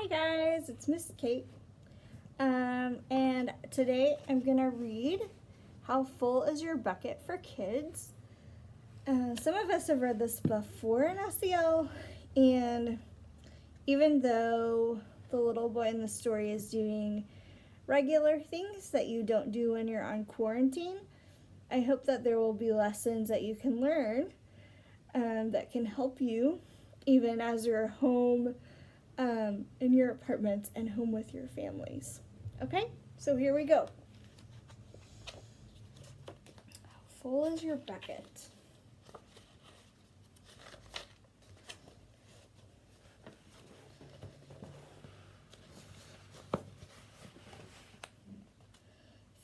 Hi guys, it's Miss Kate, and today I'm gonna read How Full Is Your Bucket for Kids. Some of us have read this before in SEL, and even though the little boy in the story is doing regular things that you don't do when you're on quarantine, I hope that there will be lessons that you can learn that can help you even as you're home in your apartments and home with your families. Okay, so here we go. How full is your bucket?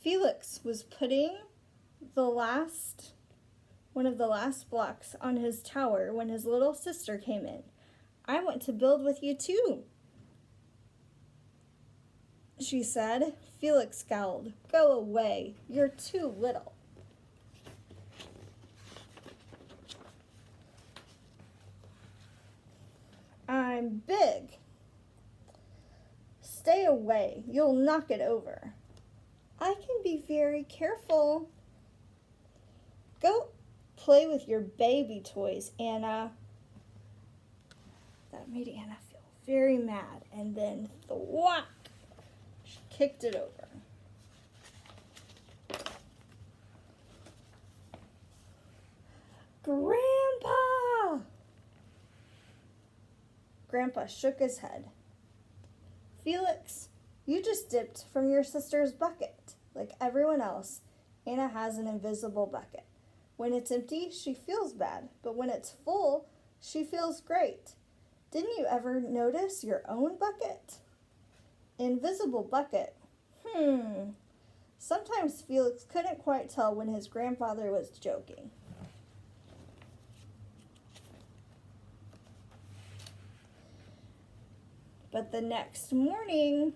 Felix was putting one of the last blocks on his tower when his little sister came in. I want to build with you too, she said. Felix scowled. Go away, you're too little. I'm big. Stay away, you'll knock it over. I can be very careful. Go play with your baby toys, Anna. That made Anna feel very mad, and then thwack, she kicked it over. Grandpa! Grandpa shook his head. Felix, you just dipped from your sister's bucket. Like everyone else, Anna has an invisible bucket. When it's empty, she feels bad, but when it's full, she feels great. Didn't you ever notice your own bucket? Invisible bucket. Sometimes Felix couldn't quite tell when his grandfather was joking. But the next morning,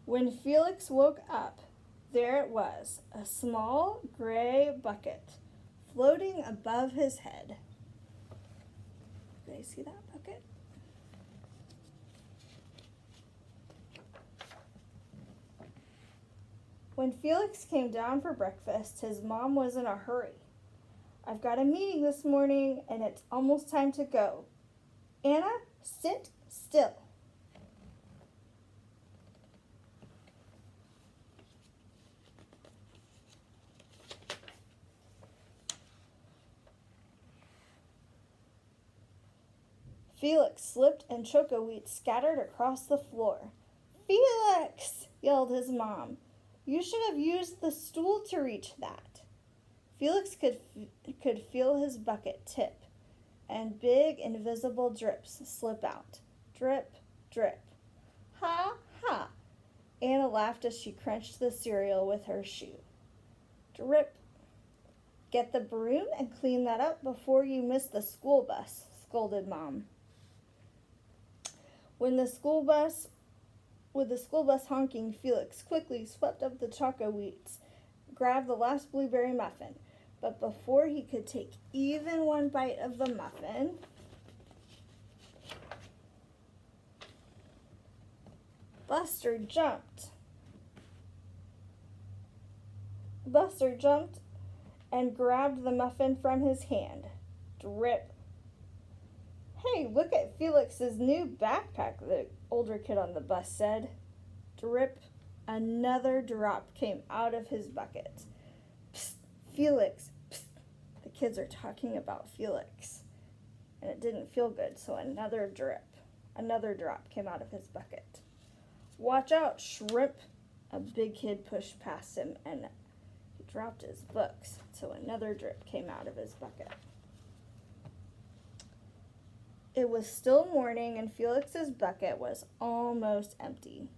when Felix woke up, there it was, a small gray bucket floating above his head. Do you see that bucket? When Felix came down for breakfast, his mom was in a hurry. I've got a meeting this morning and it's almost time to go. Anna, sit still. Felix slipped and choco-wheat scattered across the floor. Felix, yelled his mom. You should have used the stool to reach that. Felix could feel his bucket tip, and big invisible drips slip out. Drip, drip. Ha, ha. Anna laughed as she crunched the cereal with her shoe. Drip. Get the broom and clean that up before you miss the school bus, scolded Mom. With the school bus honking, Felix quickly swept up the choco-wheats, grabbed the last blueberry muffin. But before he could take even one bite of the muffin, Buster jumped and grabbed the muffin from his hand. Drip. Hey, look at Felix's new backpack, the older kid on the bus said. Drip. Another drop came out of his bucket. Psst, Felix. Psst. The kids are talking about Felix. And it didn't feel good, so another drop came out of his bucket. Watch out, shrimp. A big kid pushed past him and he dropped his books, so another drip came out of his bucket. It was still morning and Felix's bucket was almost empty.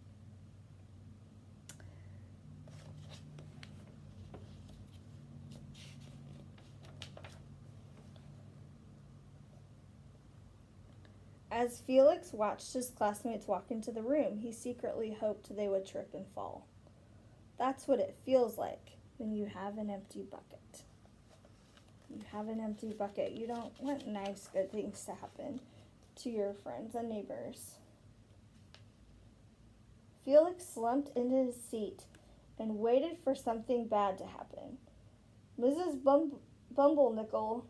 As Felix watched his classmates walk into the room, he secretly hoped they would trip and fall. That's what it feels like when you have an empty bucket. You have an empty bucket. You don't want nice, good things to happen. to your friends and neighbors. Felix slumped into his seat and waited for something bad to happen. Mrs. Bumblenickel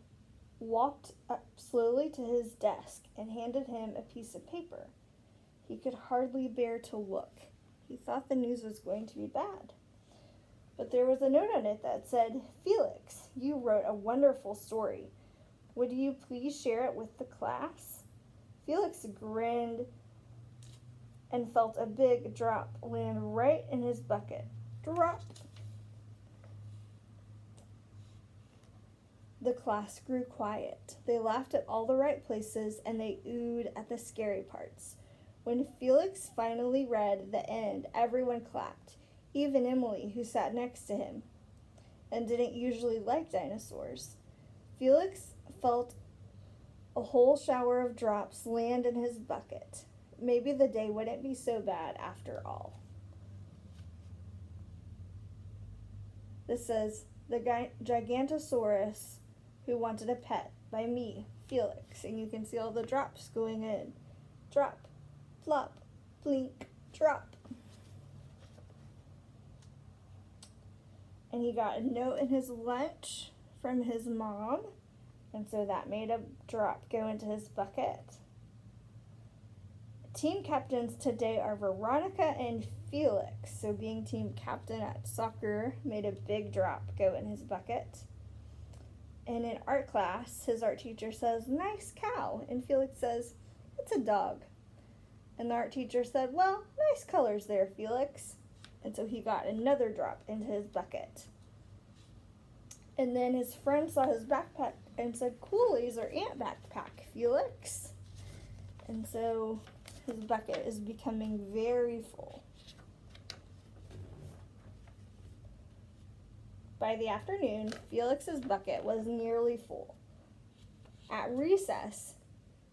walked up slowly to his desk and handed him a piece of paper. He could hardly bear to look. He thought the news was going to be bad. But there was a note on it that said, "Felix, you wrote a wonderful story. Would you please share it with the class?" Felix grinned and felt a big drop land right in his bucket. Drop! The class grew quiet. They laughed at all the right places, and they oohed at the scary parts. When Felix finally read the end, everyone clapped, even Emily, who sat next to him and didn't usually like dinosaurs. Felix felt a whole shower of drops land in his bucket. Maybe the day wouldn't be so bad after all. This says, "The Gigantosaurus Who Wanted a Pet" by me, Felix. And you can see all the drops going in. Drop, flop, blink, drop. And he got a note in his lunch from his mom. And so that made a drop go into his bucket. Team captains today are Veronica and Felix. So being team captain at soccer made a big drop go in his bucket. And in art class, his art teacher says, "Nice cow." And Felix says, "It's a dog." And the art teacher said, "Well, nice colors there, Felix." And so he got another drop into his bucket. And then his friend saw his backpack and said, "Cool laser ant backpack, Felix." And so his bucket is becoming very full. By the afternoon, Felix's bucket was nearly full. At recess,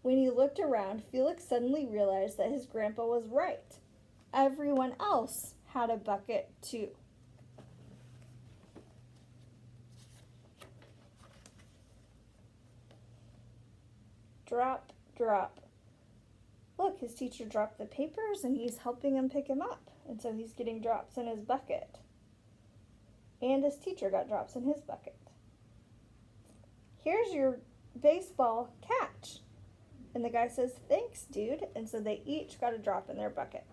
when he looked around, Felix suddenly realized that his grandpa was right. Everyone else had a bucket too. Drop, drop. Look, his teacher dropped the papers and he's helping him pick him up. And so he's getting drops in his bucket. And his teacher got drops in his bucket. "Here's your baseball catch." And the guy says, "Thanks, dude." And so they each got a drop in their bucket.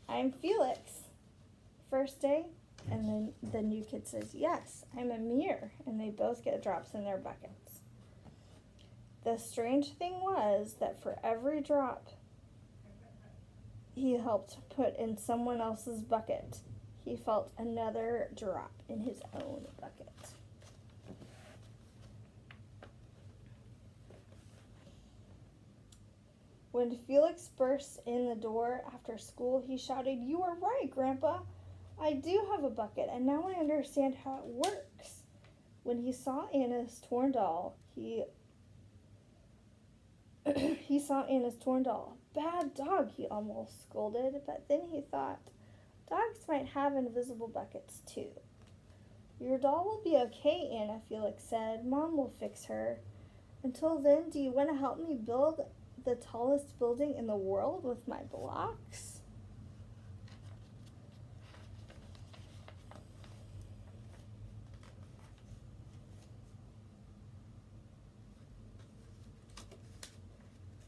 "I'm Felix." First day. And then the new kid says, "Yes, I'm Amir." And they both get drops in their buckets. The strange thing was that for every drop he helped put in someone else's bucket, he felt another drop in his own bucket. When Felix burst in the door after school, he shouted, "You were right, Grandpa. I do have a bucket, and now I understand how it works." When he saw Anna's torn doll, he saw Anna's torn doll. "Bad dog," he almost scolded, but then he thought, dogs might have invisible buckets too. "Your doll will be okay, Anna," Felix said. "Mom will fix her. Until then, do you want to help me build the tallest building in the world with my blocks?"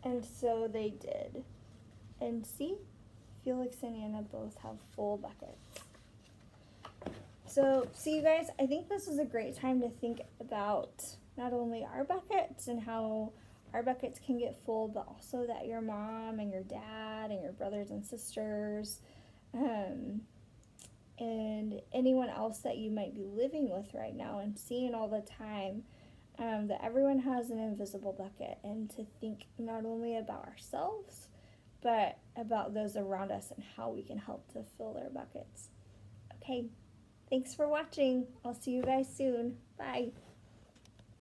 And so they did. And see, Felix and Anna both have full buckets. So, see you guys, I think this is a great time to think about not only our buckets and how our buckets can get full, but also that your mom and your dad and your brothers and sisters and anyone else that you might be living with right now and seeing all the time, that everyone has an invisible bucket, and to think not only about ourselves, but about those around us and how we can help to fill their buckets. Okay, thanks for watching. I'll see you guys soon. Bye.